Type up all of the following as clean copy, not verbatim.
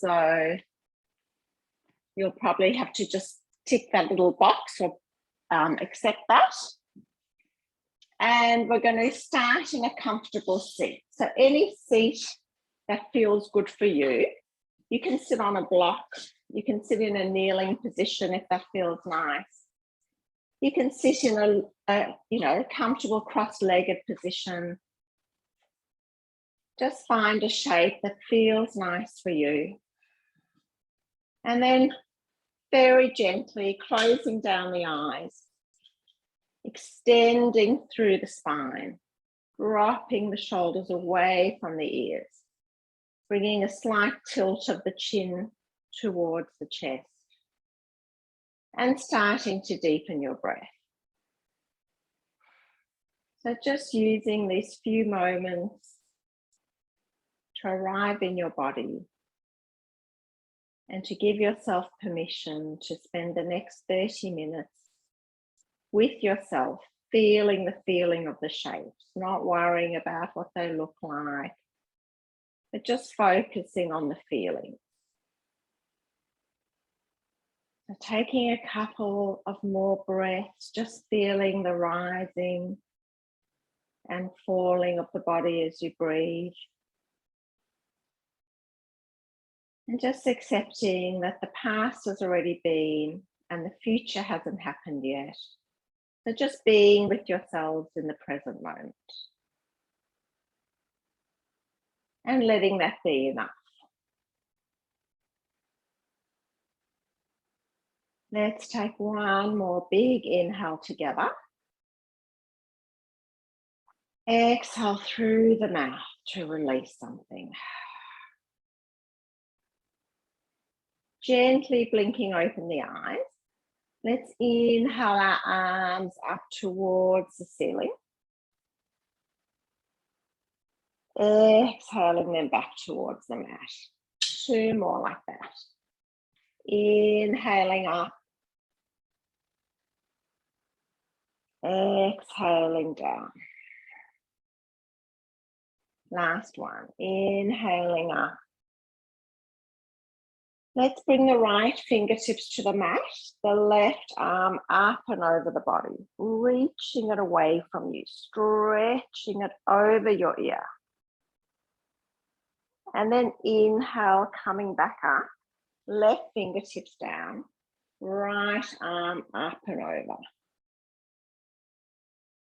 So you'll probably have to just tick that little box or accept that. And we're going to start in a comfortable seat. So any seat that feels good for you. You can sit on a block. You can sit in a kneeling position if that feels nice. You can sit in a comfortable cross-legged position. Just find a shape that feels nice for you. And then very gently closing down the eyes, extending through the spine, dropping the shoulders away from the ears, bringing a slight tilt of the chin towards the chest, and starting to deepen your breath. So just using these few moments to arrive in your body and to give yourself permission to spend the next 30 minutes with yourself, feeling the feeling of the shapes, not worrying about what they look like, but just focusing on the feeling. So taking a couple of more breaths, just feeling the rising and falling of the body as you breathe. And just accepting that the past has already been and the future hasn't happened yet. So just being with yourselves in the present moment. And letting that be enough. Let's take one more big inhale together. Exhale through the mouth to release something. Gently blinking open the eyes. Let's inhale our arms up towards the ceiling. Exhaling them back towards the mat. 2 more like that. Inhaling up. Exhaling down. Last one. Inhaling up. Let's bring the right fingertips to the mat, the left arm up and over the body, reaching it away from you, stretching it over your ear. And then inhale, coming back up, left fingertips down, right arm up and over.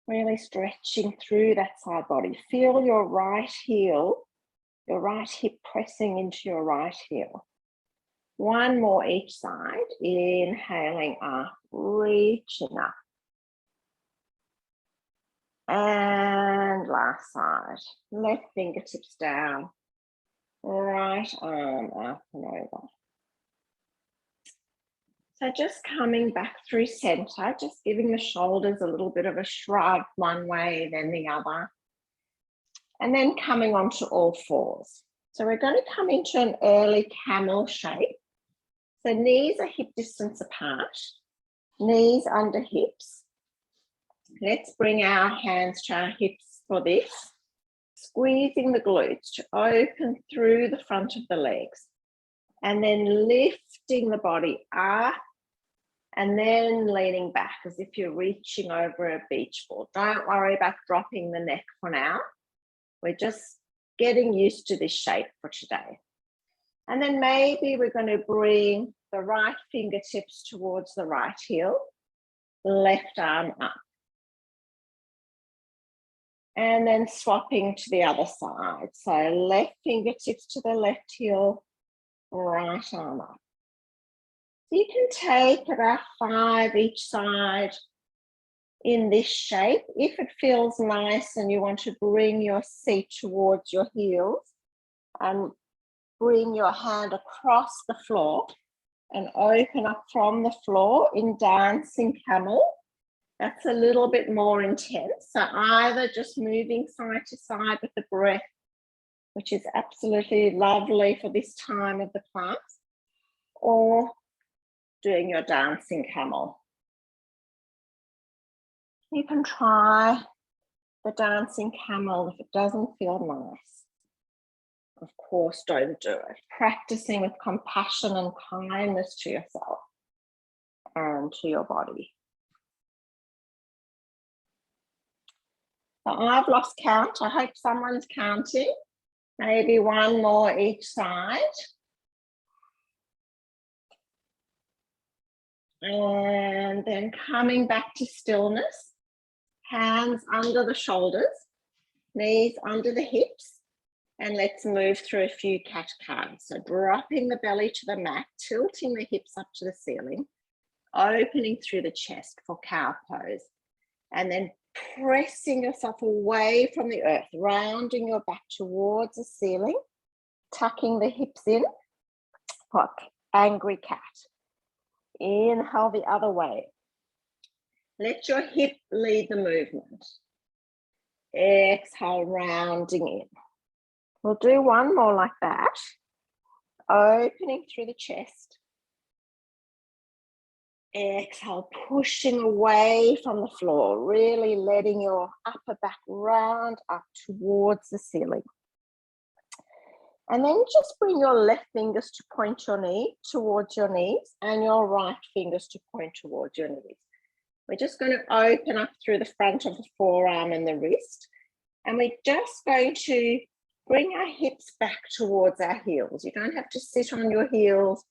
Really stretching through that side body. Feel your right heel, your right hip pressing into your right heel. 1 more each side, inhaling up, reaching up. And last side, left fingertips down, right arm up and over. So just coming back through center, just giving the shoulders a little bit of a shrug one way, then the other. And then coming onto all fours. So we're going to come into an early camel shape. So knees are hip distance apart, knees under hips. Let's bring our hands to our hips for this. Squeezing the glutes to open through the front of the legs. And then lifting the body up and then leaning back as if you're reaching over a beach ball. Don't worry about dropping the neck for now. We're just getting used to this shape for today. And then maybe we're going to bring the right fingertips towards the right heel, left arm up. And then swapping to the other side. So left fingertips to the left heel, right arm up. So you can take about 5 each side in this shape. If it feels nice and you want to bring your seat towards your heels and bring your hand across the floor and open up from the floor in dancing camel. That's a little bit more intense. So either just moving side to side with the breath, which is absolutely lovely for this time of the class, or doing your dancing camel. You can try the dancing camel if it doesn't feel nice. of course, don't do it. Practicing with compassion and kindness to yourself and to your body. So I've lost count. I hope someone's counting. Maybe one more each side. And then coming back to stillness. Hands under the shoulders, knees under the hips. And let's move through a few cat-cows. So dropping the belly to the mat, tilting the hips up to the ceiling, opening through the chest for cow pose. And then pressing yourself away from the earth, rounding your back towards the ceiling, tucking the hips in, like angry cat. Inhale the other way. Let your hip lead the movement. Exhale, rounding in. We'll do one more like that. Opening through the chest. Exhale, pushing away from the floor, really letting your upper back round up towards the ceiling. And then just bring your left fingers to point your knee towards your knees and your right fingers to point towards your knees. We're just going to open up through the front of the forearm and the wrist. And we're just going to bring our hips back towards our heels. You don't have to sit on your heels,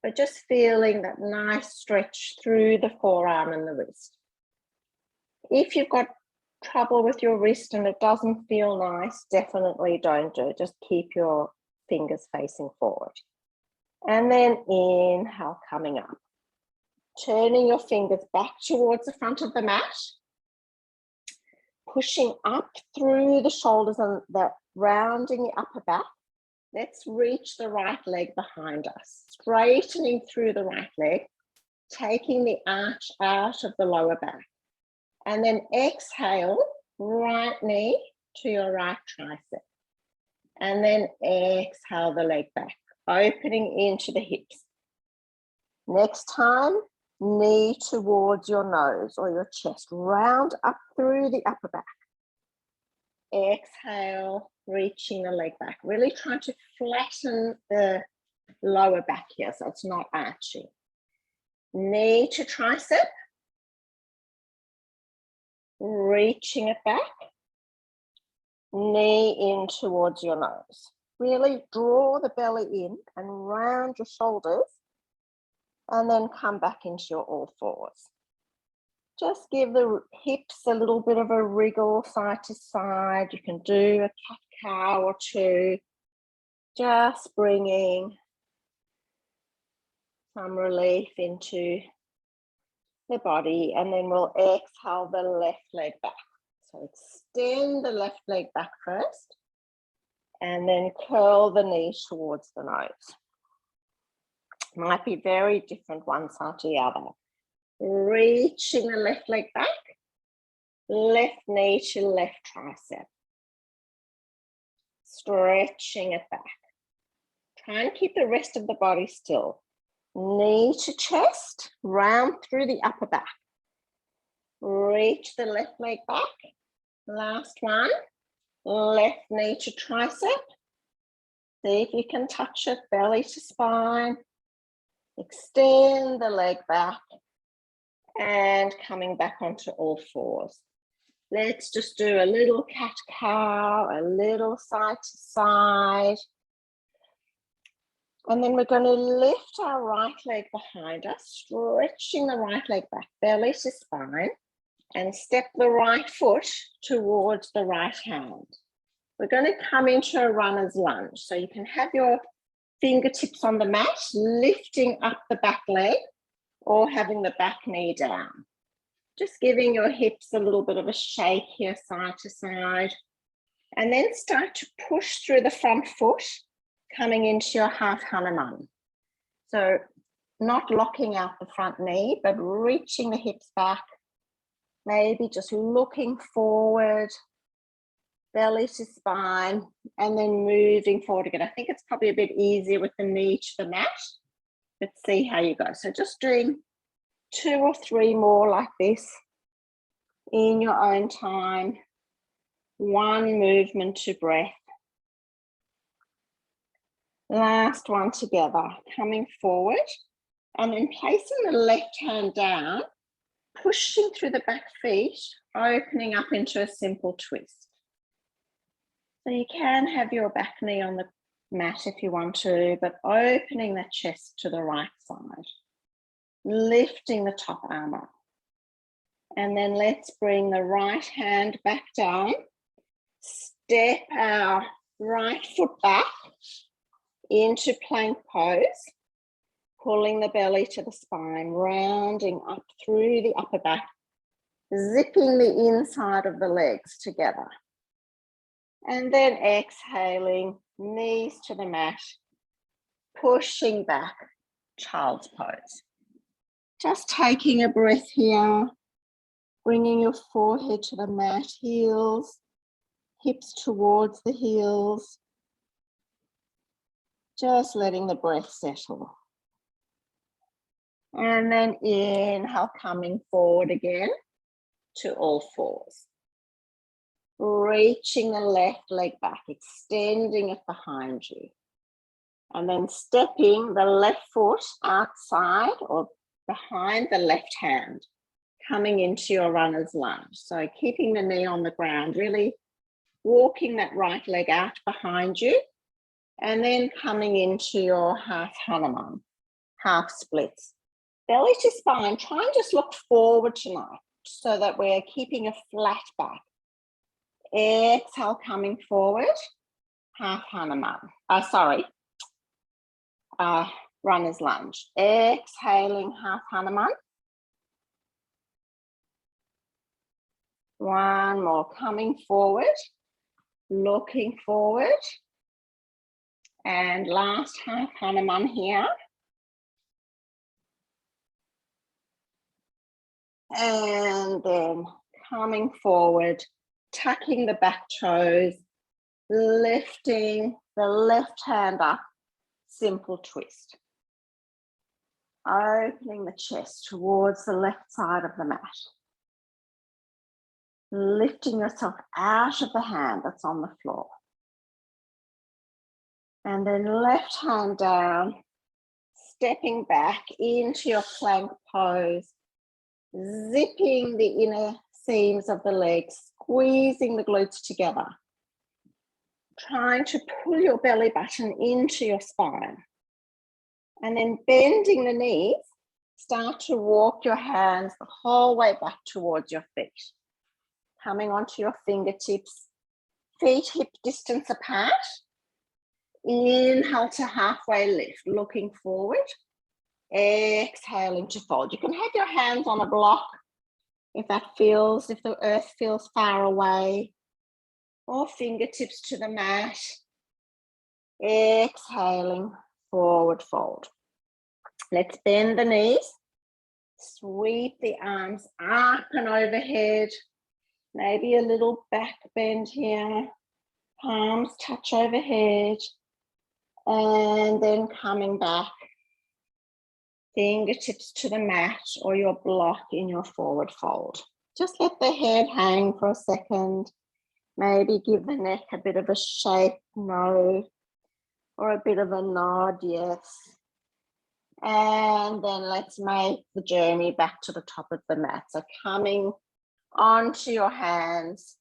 but just feeling that nice stretch through the forearm and the wrist. If you've got trouble with your wrist and it doesn't feel nice, definitely don't do it. Just keep your fingers facing forward. And then inhale, coming up. Turning your fingers back towards the front of the mat. Pushing up through the shoulders and the rounding the upper back. Let's reach the right leg behind us, straightening through the right leg, taking the arch out of the lower back. And then exhale, right knee to your right tricep. And then exhale the leg back, opening into the hips. Next time, knee towards your nose or your chest, round up through the upper back. Exhale, reaching the leg back, really trying to flatten the lower back here so it's not arching. Knee to tricep, reaching it back, knee in towards your nose. Really draw the belly in and round your shoulders and then come back into your all fours. Just give the hips a little bit of a wriggle side to side. You can do a cat-cow or two. Just bringing some relief into the body. And then we'll exhale the left leg back. So extend the left leg back first. And then curl the knees towards the nose. Might be very different one side to the other. Reaching the left leg back, left knee to left tricep. Stretching it back. Try and keep the rest of the body still. Knee to chest, round through the upper back. Reach the left leg back. Last one. Left knee to tricep. See if you can touch it, belly to spine. Extend the leg back. And coming back onto all fours. Let's just do a little cat-cow, a little side to side. And then we're going to lift our right leg behind us, stretching the right leg back, belly to spine, and step the right foot towards the right hand. We're going to come into a runner's lunge. So you can have your fingertips on the mat, lifting up the back leg, or having the back knee down. Just giving your hips a little bit of a shake here, side to side. And then start to push through the front foot, coming into your half Hanuman. So not locking out the front knee, but reaching the hips back. Maybe just looking forward, belly to spine, and then moving forward again. I think it's probably a bit easier with the knee to the mat. Let's see how you go. So just doing 2 or 3 more like this in your own time. One movement to breath. Last one together, coming forward and then placing the left hand down, pushing through the back feet, opening up into a simple twist. So you can have your back knee on the mat if you want to, but opening the chest to the right side, lifting the top arm up. And then let's bring the right hand back down, step our right foot back into plank pose, pulling the belly to the spine, rounding up through the upper back, zipping the inside of the legs together. And then exhaling, knees to the mat, pushing back, child's pose. Just taking a breath here, bringing your forehead to the mat, heels, hips towards the heels. Just letting the breath settle. And then inhale, coming forward again to all fours. Reaching the left leg back, extending it behind you. And then stepping the left foot outside or behind the left hand, coming into your runner's lunge. So keeping the knee on the ground, really walking that right leg out behind you. And then coming into your half Hanuman, half splits. Belly to spine, try and just look forward tonight so that we're keeping a flat back. Exhale, coming forward, half Hanuman. Runner's lunge. Exhaling, half Hanuman. One more, coming forward, looking forward. And last half Hanuman here. And then coming forward, tucking the back toes, lifting the left hand up, simple twist. Opening the chest towards the left side of the mat. Lifting yourself out of the hand that's on the floor. And then left hand down, stepping back into your plank pose, zipping the inner seams of the legs, squeezing the glutes together. Trying to pull your belly button into your spine. And then bending the knees, start to walk your hands the whole way back towards your feet. Coming onto your fingertips, feet hip distance apart. Inhale to halfway lift, looking forward. Exhaling to fold. You can have your hands on a block if the earth feels far away, or fingertips to the mat. Exhaling, forward fold. Let's bend the knees, sweep the arms up and overhead, maybe a little back bend here, palms touch overhead, and then coming back, fingertips to the mat or your block in your forward fold. Just let the head hang for a second, maybe give the neck a bit of a shake, no, or a bit of a nod, yes. And then let's make the journey back to the top of the mat. So coming onto your hands,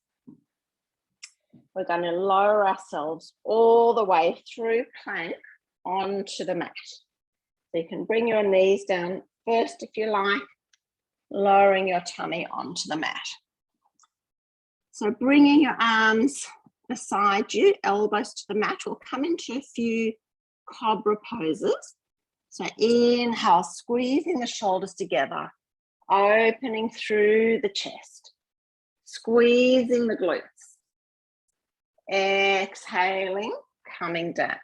we're going to lower ourselves all the way through plank onto the mat. So you can bring your knees down first if you like, lowering your tummy onto the mat. So bringing your arms beside you, elbows to the mat, we'll come into a few cobra poses. So inhale, squeezing the shoulders together, opening through the chest, squeezing the glutes. Exhaling, coming down.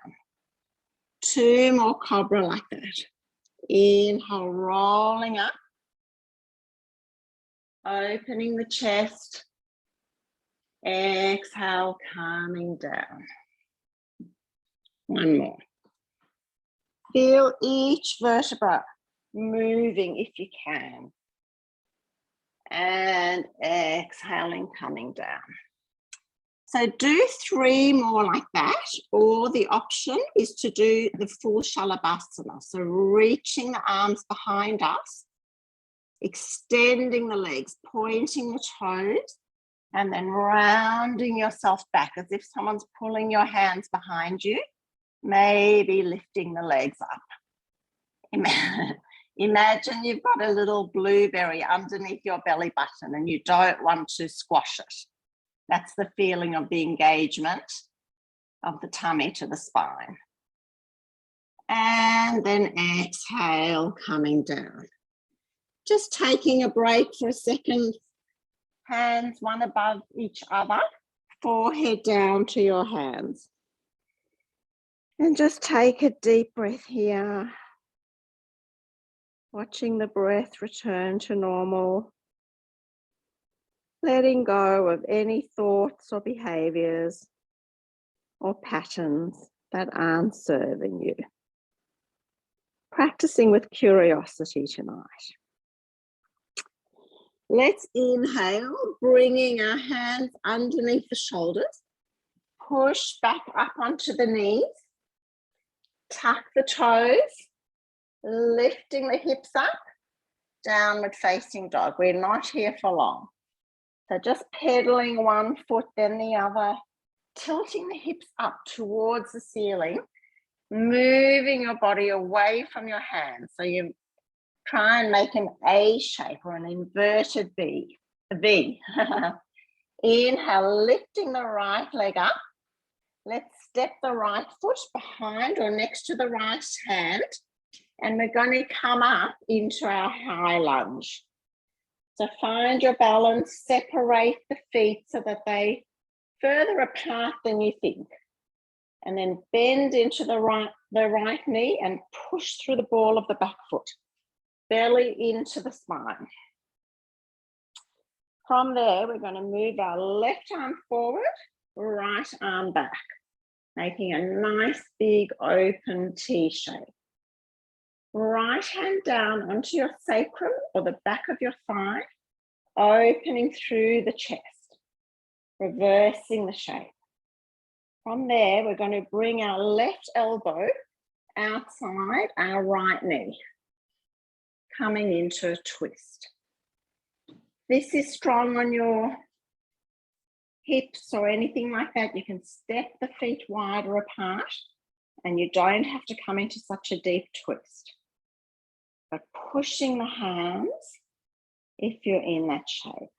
Two more cobra like that. Inhale, rolling up, opening the chest. Exhale, coming down. One more. Feel each vertebra moving if you can. And exhaling, coming down. So do 3 more like that, or the option is to do the full Shalabhasana. So reaching the arms behind us, extending the legs, pointing the toes, and then rounding yourself back as if someone's pulling your hands behind you, maybe lifting the legs up. Imagine you've got a little blueberry underneath your belly button and you don't want to squash it. That's the feeling of the engagement of the tummy to the spine. And then exhale, coming down. Just taking a break for a second. Hands one above each other, forehead down to your hands. And just take a deep breath here. Watching the breath return to normal. Letting go of any thoughts or behaviors or patterns that aren't serving you. Practicing with curiosity tonight. Let's inhale, bringing our hands underneath the shoulders. Push back up onto the knees. Tuck the toes, lifting the hips up. Downward facing dog. We're not here for long. So just pedaling one foot, then the other, tilting the hips up towards the ceiling, moving your body away from your hands. So you try and make an A shape or an inverted V. Inhale, lifting the right leg up. Let's step the right foot behind or next to the right hand. And we're going to come up into our high lunge. So find your balance, separate the feet so that they further apart than you think. And then bend into the right knee and push through the ball of the back foot. Belly into the spine. From there, we're going to move our left arm forward, right arm back, making a nice big open T shape. Right hand down onto your sacrum or the back of your thigh, opening through the chest, reversing the shape. From there, we're going to bring our left elbow outside our right knee, coming into a twist. This is strong on your hips or anything like that. You can step the feet wider apart and you don't have to come into such a deep twist. But pushing the hands if you're in that shape.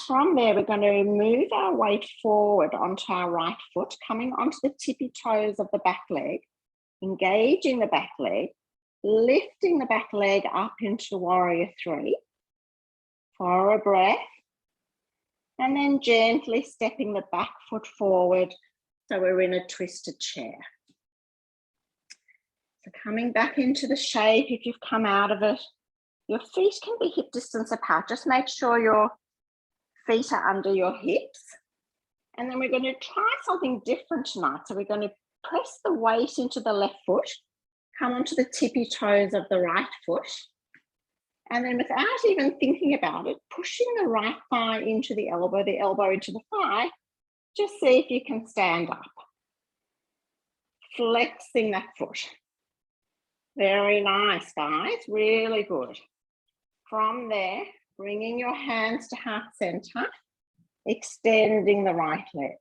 From there, we're going to move our weight forward onto our right foot, coming onto the tippy toes of the back leg, engaging the back leg, lifting the back leg up into warrior 3 for a breath, and then gently stepping the back foot forward so we're in a twisted chair. So coming back into the shape, if you've come out of it, your feet can be hip distance apart. Just make sure your feet are under your hips. And then we're going to try something different tonight. So we're going to press the weight into the left foot, come onto the tippy toes of the right foot. And then without even thinking about it, pushing the right thigh into the elbow into the thigh, just see if you can stand up. Flexing that foot. Very nice, guys, really good. From there, bringing your hands to heart center, extending the right leg.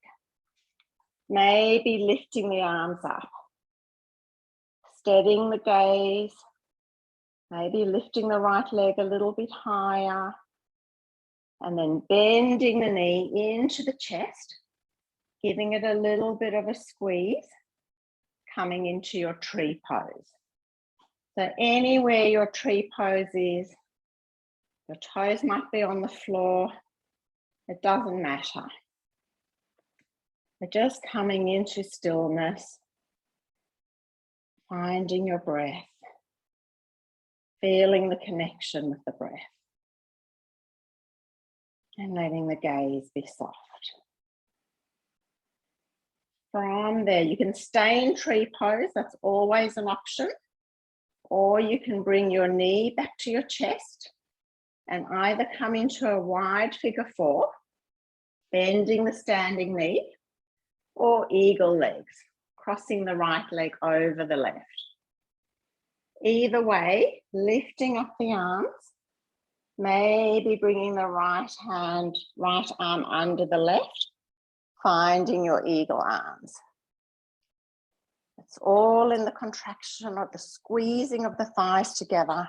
Maybe lifting the arms up. Steadying the gaze. Maybe lifting the right leg a little bit higher. And then bending the knee into the chest, giving it a little bit of a squeeze, coming into your tree pose. So anywhere your tree pose is, your toes might be on the floor, it doesn't matter. We're just coming into stillness, finding your breath, feeling the connection with the breath, and letting the gaze be soft. From there, you can stay in tree pose, that's always an option, or you can bring your knee back to your chest and either come into a wide figure 4 bending the standing knee, or eagle legs, crossing the right leg over the left. Either way, lifting up the arms, maybe bringing the right arm under the left, finding your eagle arms. It's all in the contraction of the squeezing of the thighs together,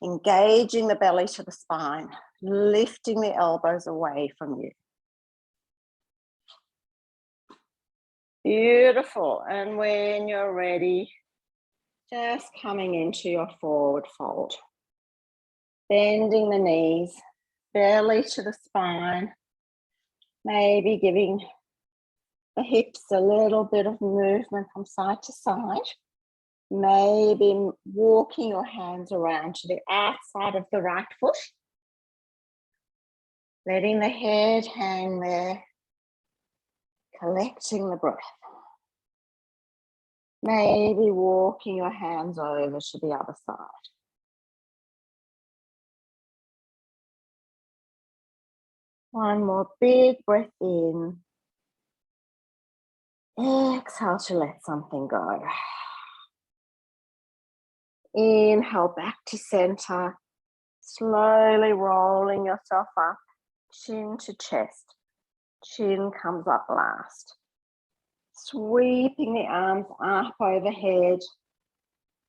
engaging the belly to the spine, lifting the elbows away from you. Beautiful. And when you're ready, just coming into your forward fold. Bending the knees, belly to the spine, maybe giving the hips a little bit of movement from side to side. Maybe walking your hands around to the outside of the right foot. Letting the head hang there. Collecting the breath. Maybe walking your hands over to the other side. One more big breath in. Exhale to let something go. Inhale back to center. Slowly rolling yourself up, chin to chest. Chin comes up last. Sweeping the arms up overhead.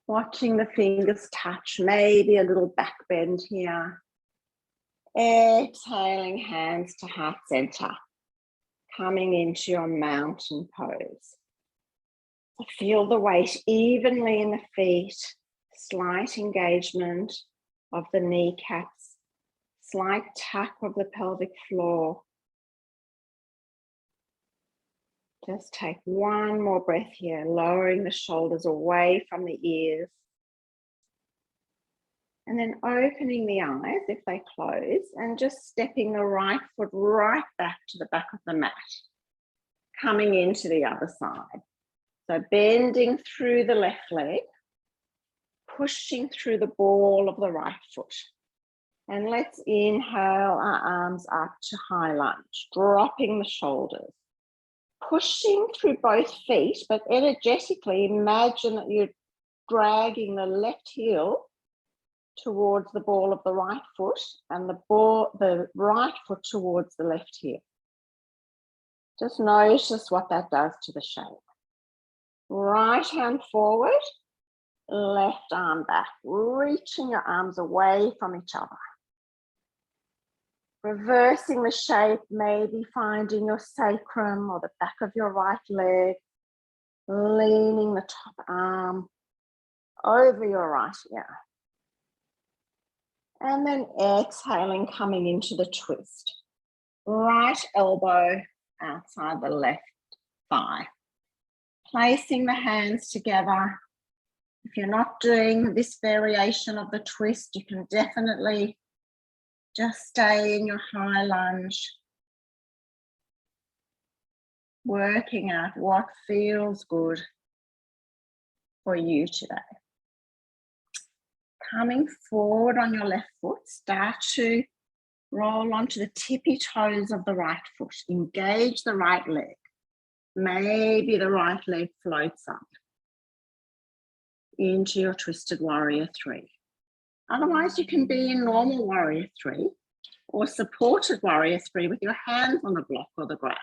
Watching the fingers touch, maybe a little back bend here. Exhaling, hands to heart center. Coming into your mountain pose. So feel the weight evenly in the feet. Slight engagement of the kneecaps. Slight tuck of the pelvic floor. Just take one more breath here, lowering the shoulders away from the ears. And then opening the eyes if they close and just stepping the right foot right back to the back of the mat. Coming into the other side. So bending through the left leg, pushing through the ball of the right foot. And let's inhale our arms up to high lunge, dropping the shoulders. Pushing through both feet, but energetically imagine that you're dragging the left heel towards the ball of the right foot and the right foot towards the left heel. Just notice what that does to the shape. Right hand forward, left arm back, reaching your arms away from each other. Reversing the shape, maybe finding your sacrum or the back of your right leg, leaning the top arm over your right ear. And then exhaling, coming into the twist. Right elbow outside the left thigh. Placing the hands together. If you're not doing this variation of the twist, you can definitely just stay in your high lunge. Working out what feels good for you today. Coming forward on your left foot, start to roll onto the tippy toes of the right foot. Engage the right leg. Maybe the right leg floats up into your twisted warrior three. Otherwise, you can be in normal warrior three or supported warrior three with your hands on the block or the ground.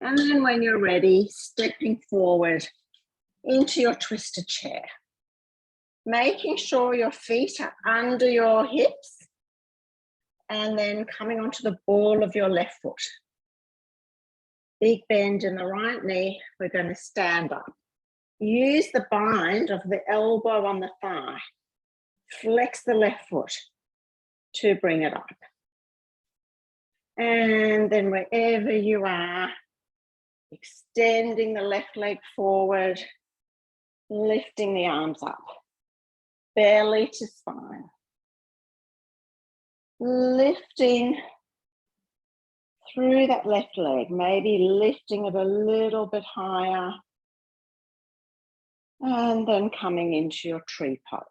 And then when you're ready, stepping forward into your twisted chair. Making sure your feet are under your hips and then coming onto the ball of your left foot. Big bend in the right knee. We're going to stand up. Use the bind of the elbow on the thigh. Flex the left foot to bring it up. And then wherever you are, extending the left leg forward, lifting the arms up. Belly to spine. Lifting through that left leg, maybe lifting it a little bit higher. And then coming into your tree pose.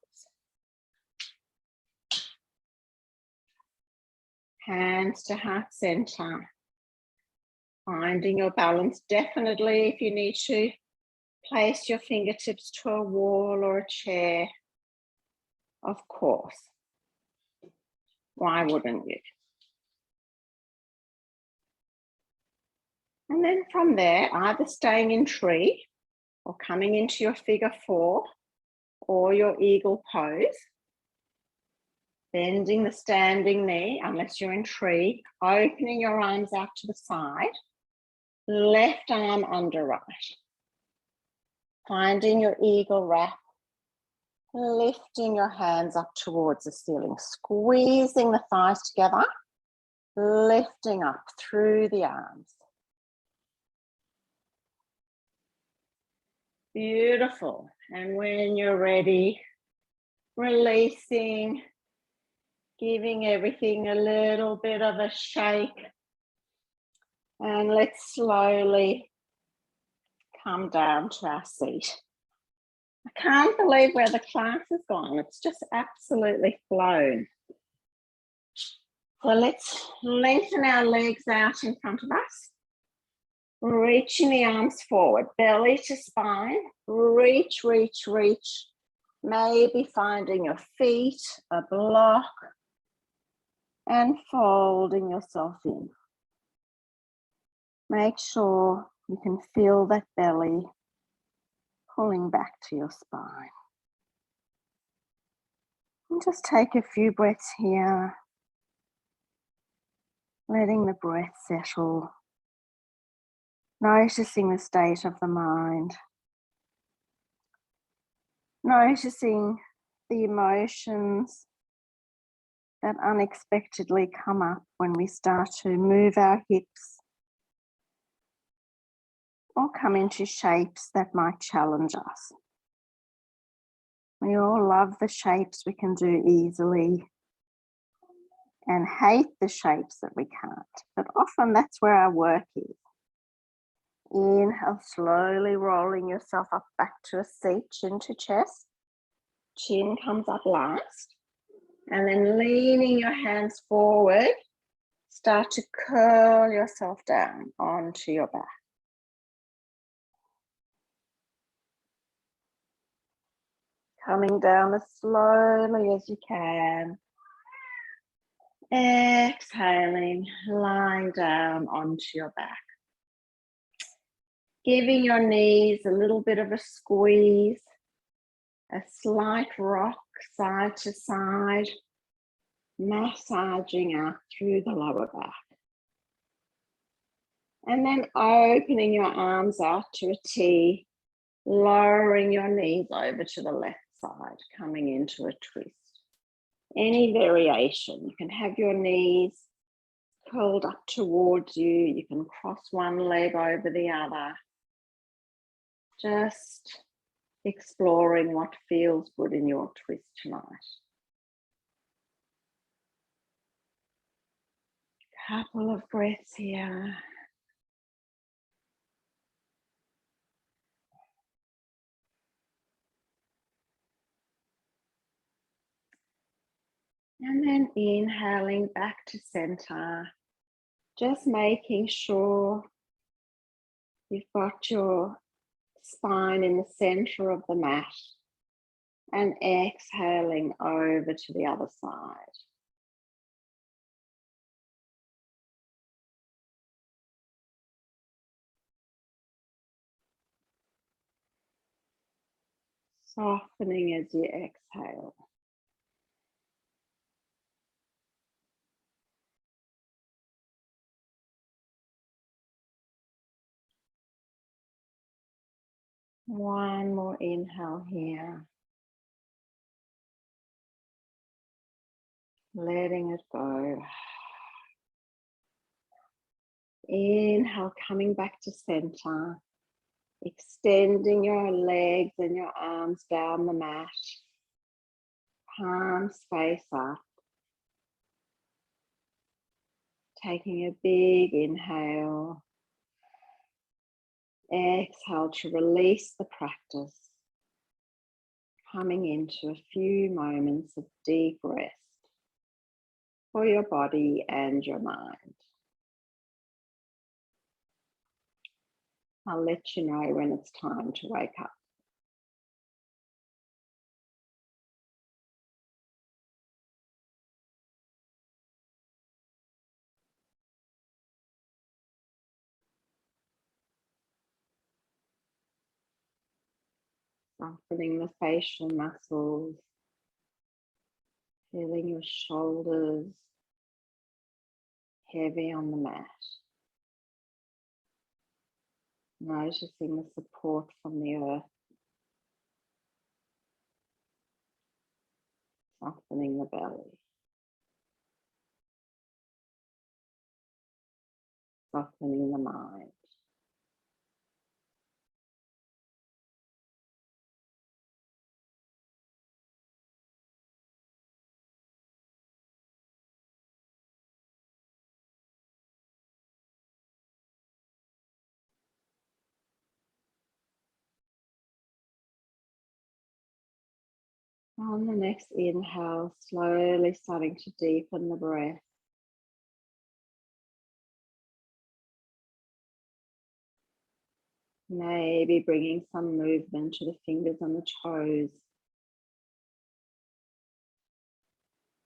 Hands to heart center. Finding your balance. Definitely, if you need to, place your fingertips to a wall or a chair. Of course. Why wouldn't you? And then from there, either staying in tree or coming into your figure 4 or your eagle pose. Bending the standing knee, unless you're in tree, opening your arms out to the side, left arm under right. Finding your eagle wrap, lifting your hands up towards the ceiling, squeezing the thighs together, lifting up through the arms. Beautiful. And when you're ready, releasing, giving everything a little bit of a shake. And let's slowly come down to our seat. I can't believe where the class has gone. It's just absolutely flown. So let's lengthen our legs out in front of us. Reaching the arms forward, belly to spine. Reach, reach, reach. Maybe finding your feet, a block, and folding yourself in. Make sure you can feel that belly pulling back to your spine. And just take a few breaths here, letting the breath settle, noticing the state of the mind, noticing the emotions that unexpectedly come up when we start to move our hips or come into shapes that might challenge us. We all love the shapes we can do easily and hate the shapes that we can't, but often that's where our work is. Inhale, slowly rolling yourself up back to a seat, chin to chest. Chin comes up last. And then leaning your hands forward, start to curl yourself down onto your back. Coming down as slowly as you can. Exhaling, lying down onto your back. Giving your knees a little bit of a squeeze, a slight rock side to side, massaging out through the lower back. And then opening your arms out to a T, lowering your knees over to the left side, coming into a twist. Any variation, you can have your knees curled up towards you, you can cross one leg over the other. Just exploring what feels good in your twist tonight. Couple of breaths here. And then inhaling back to center, just making sure you've got your spine in the center of the mat and exhaling over to the other side. Softening as you exhale. One more inhale here. Letting it go. Inhale, coming back to center. Extending your legs and your arms down the mat. Palms face up. Taking a big inhale. Exhale to release the practice. Coming into a few moments of deep rest. for your body and your mind. I'll let you know when it's time to wake up. Softening the facial muscles, feeling your shoulders heavy on the mat. Noticing the support from the earth. Softening the belly. Softening the mind. On the next inhale, slowly starting to deepen the breath. Maybe bringing some movement to the fingers and the toes.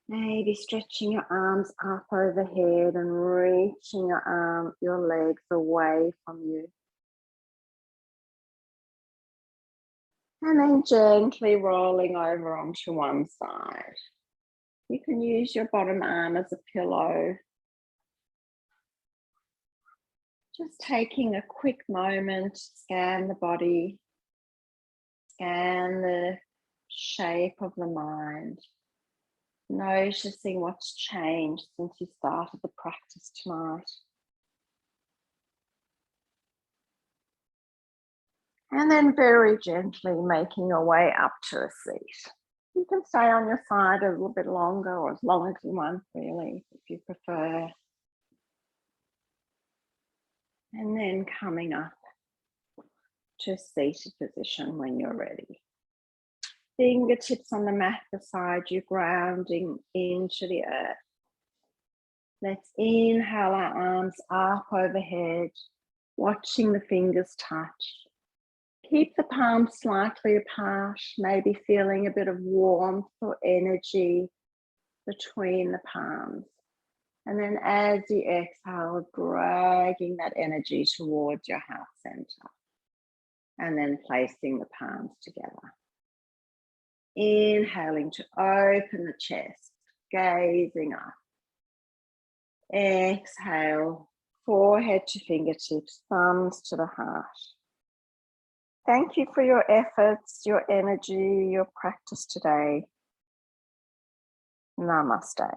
Maybe stretching your arms up overhead and reaching your legs away from you. And then gently rolling over onto one side. You can use your bottom arm as a pillow. Just taking a quick moment, scan the body, scan the shape of the mind, noticing what's changed since you started the practice tonight. And then very gently making your way up to a seat. You can stay on your side a little bit longer or as long as you want, really, if you prefer. And then coming up to a seated position when you're ready. Fingertips on the mat beside you, grounding into the earth. Let's inhale our arms up overhead, watching the fingers touch. Keep the palms slightly apart, maybe feeling a bit of warmth or energy between the palms. And then as you exhale, dragging that energy towards your heart center. And then placing the palms together. Inhaling to open the chest, gazing up. Exhale, forehead to fingertips, thumbs to the heart. Thank you for your efforts, your energy, your practice today. Namaste.